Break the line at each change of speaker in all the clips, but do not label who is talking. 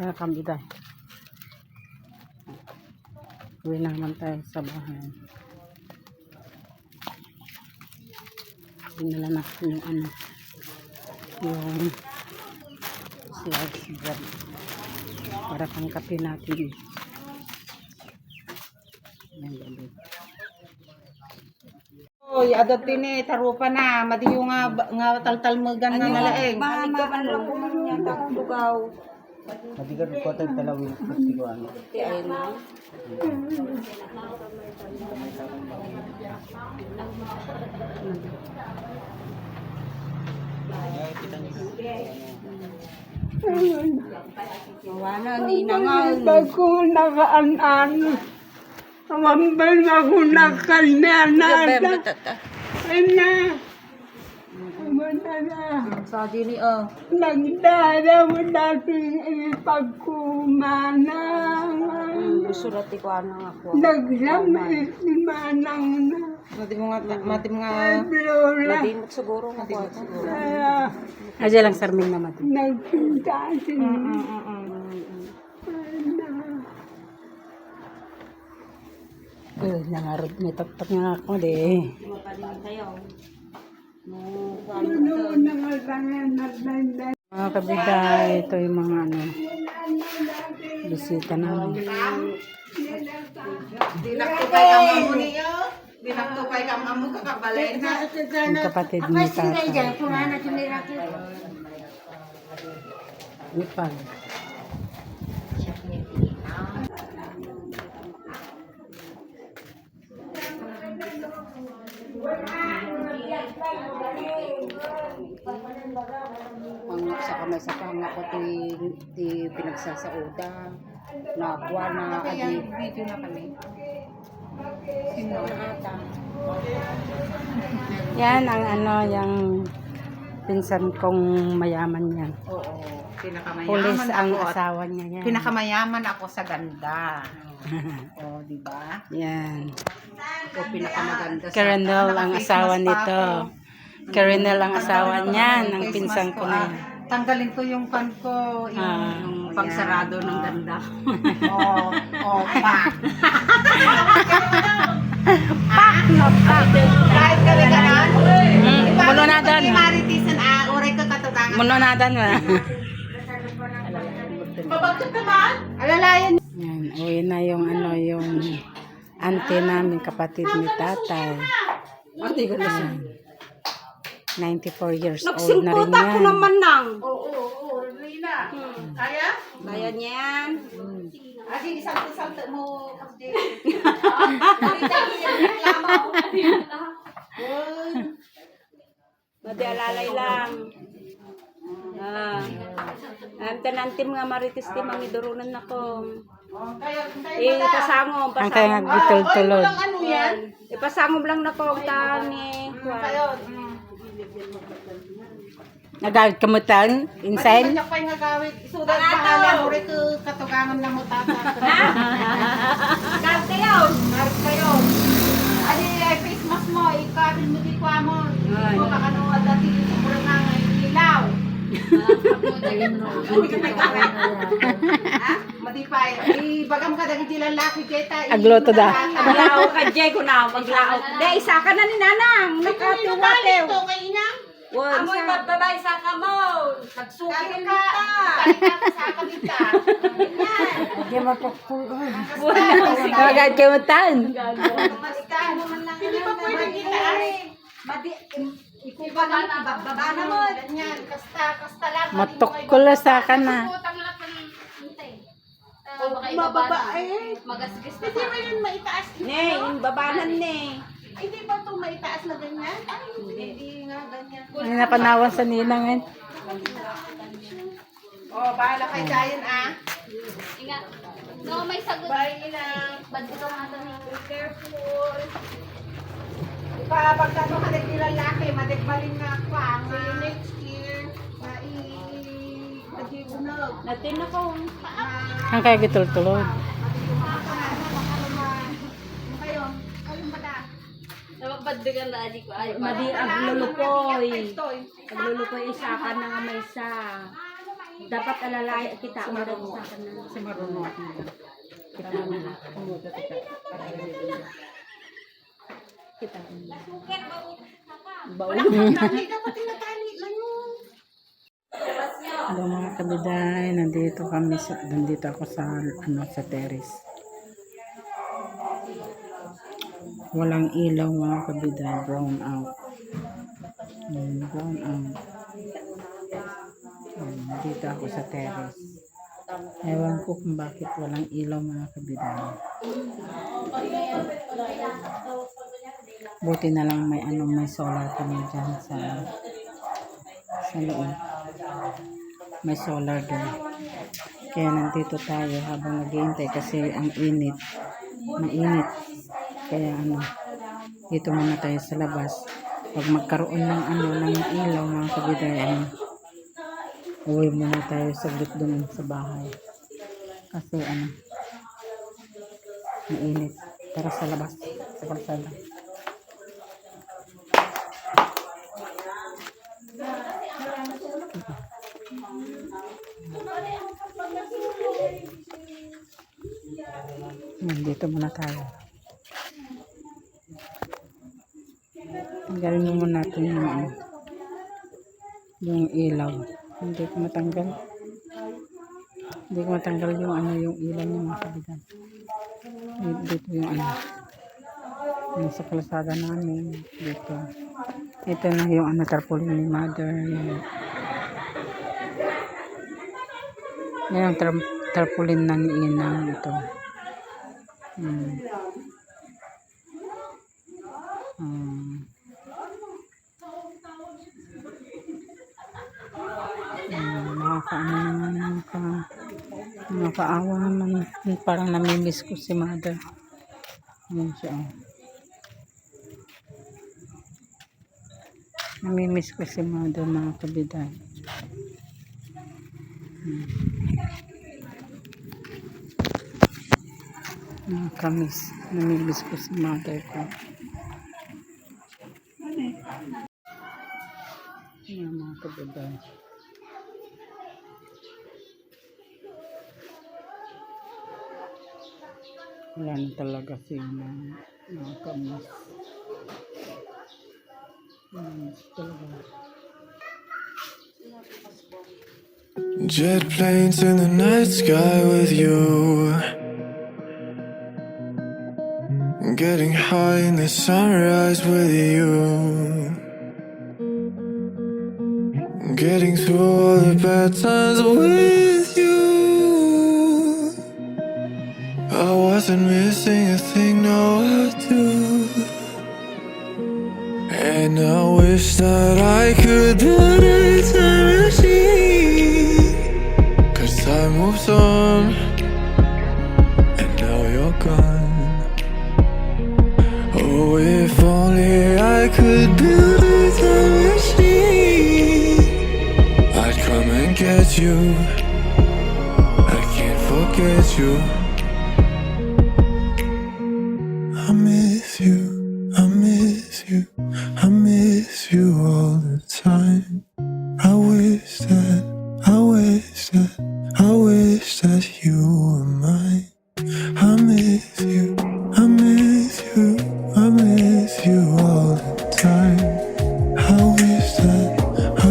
Kaya kami dahil. Uwi na naman tayo sa bahay. Pinala natin yung ano. Yung slice bread. Para pang kape natin. Yan gabi.
Oy, adot din eh, tarupa na. Madi yung nga taltalmagan nga nalaeng.
Mahamakan lang kung ano niya takong lugaw.
Matigar ko tayo talawin ko siguro.
Ayun na. Mawana, ninangaw.
Ako nakaanan. Mambal na ako nakalmenan. Ay na.
Sa dini oh.
Nagdara mo dating ipagkumana.
Surat ko ano nga po.
Naglamit ni manang na.
Mati mo nga
Blora.
Madimot siguro nga po.
Kaya
Adya lang sarming naman.
nagpunta sila.
Nangarap, may taktak nga ako de.
Ano na nga naglandan.
Mga kabida, ito yung mga ano, bisita namin.
dinaktukay ka mo niyo. Dinaktukay ka mo kakabalay na.
Yung kapatid ni Tata. Ipag.
Ang sa kamay sa kanga ko ti pinagsasauda. Nakuha na adi.
Video na kami.
Sino ata?
Yan ang ano, yung pinsan kong mayaman yan.
Oo. Pinakamayaman
Pulis ang
ako at
asawa niya yan.
pinakamayaman ako sa ganda. Oh, di ba?
Yan.
Ito pinakamaganda sa
Karenel ang asawa
Naka-Christmas pa
nito.
ako.
Karenel ang asawa niyan, ang
Christmas
pinsan ko na yan.
Tanggalin ko yung pan ko, yung pangsarado ng ganda. Oh, oh, pak. Pak no, pak. Kahit kami ganon.
Muno na doon.
Maritisan, uray ka katugangan.
Muno na doon.
Babagkat naman. Alalayan.
Yan, uwi na yung ano, yung auntie namin, kapatid ni tatay.
Ate ko na.
94 years old na rin
Nagsingkuta ko
yan.
naman nang.
Oo, Rina. Kaya?
Kaya niyan.
Adi, isang-isang mo.
Madi alalay lang. Ang tanantim nga maritis ti mangidurunan nako. Ipasangom,
Ang kaya nga gitultulod.
Ano yan?
Ipasangom lang nako tani.
Kayo.
Nagagawit kamutan, inside.
Kanya pa yung nagawit. Sudat bahala. Uri ko katugangan na mo tata.
Gal kayo.
Marip kayo. Adi, Christmas mo. Ikabil mo di kwa mo. Mo kakano dati yung murang nga ilaw. Matipay. Ibagam ka dagi di lalaki kita.
Agloto da.
Maglao ka jay ko na maglao. De isa ka na ni nanang. Nakatuwatew.
Ito kay inang.
Amoy babay sa kamo. Nagsukin
Kaya ka sa kamita.
Nagagawit kamutan.
Basta. Hindi pa pwede itaas. Ibaba na mo. Ganyan. Kasta lang.
Matukol sa kana.
Mababa eh. Hindi ba yun maitaas?
Ne, yung babanan ne.
Hindi ba ito maitaas na ganyan? Ay, hindi nga ganyan.
Hindi na panawan sa ninang yan.
Oh, bahala kay Dayan ah.
Ingat. No, may sagot.
Bye inang.
Badito nga to ni.
Be careful. Pagkano ka nagnilalaki, madagbalin na ako ang next year na i-adibunag.
Natin na ko.
Ang kaya gitultulod.
Nabagbadugan na adik ko. Ay,
Madi aglulupoy. Aglulupoy isa ka na nga may isa. Dapat alalay kita. Marunong.
Kasi marunong ako nila. Kita mo nila. Kita mo nila. Baul. Hello mga kabiday, nandito ako sa terrace. Walang ilaw mga kabiday, brown out. Brown out. Nandito ako sa terrace. Ewan ko kung bakit walang ilaw mga kabiday. Buti na lang may solar kami dyan sa loob. May solar din. Kaya nandito tayo habang naghihintay kasi ang init. Mainit. Kaya dito muna tayo sa labas. Pag magkaroon ng ng ilaw mga kabiday, uwi muna tayo saglit dun sa bahay. Kasi mainit. Tara sa labas. Sa kalsada. Nandito muna tayo. Tanggalin mo muna natin yung ilaw. Hindi ko matanggal. Hindi ko matanggal yung ilaw niya mga kabigan. Dito yung sa kalsada namin. Dito. Ito na yung tarpaulin ni mother. Yan ang tarpaulin na ni Inang ito. Nakakaawa naman. Parang namimiss ko si mother. Yan siya. Namimiss ko si mother mga kabiday. Nakakamiss. Namimiss ko si mother ko. Yan mga kabiday. Wala na talaga siya nakakamiss.
Jet planes in the night sky with you, getting high in the sunrise with you, getting through all the bad times with you. I wasn't missing a thing, no I do. And I wish that I could build a time machine, 'cause time moves on and now you're gone. Oh, if only I could build a time machine, I'd come and get you. I can't forget you. I miss you, I miss you, I miss you all the time. I wish that you were mine. I miss you, I miss you, I miss you all the time. I wish that you were mine.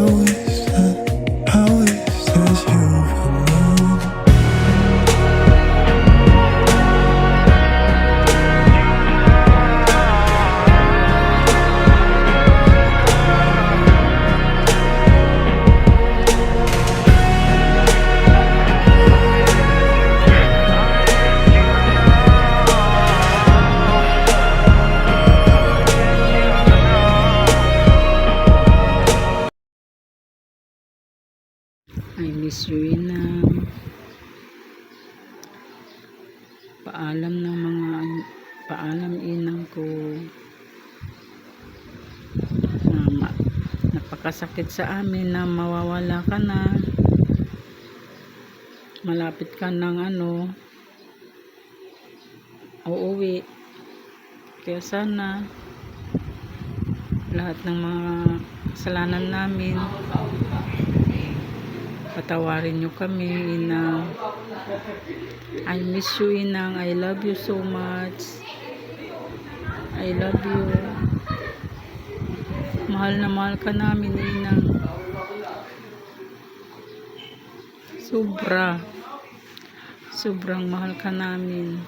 I miss you, Inang. Paalam Inang ko. Napakasakit sa amin na mawawala ka na. Malapit ka ng uuwi. Kaya sana lahat ng mga kasalanan namin Patawarin nyo kami, Inang. I miss you, Inang. I love you so much. I love you. Mahal na mahal ka namin, Inang. Sobra. Sobrang mahal ka namin.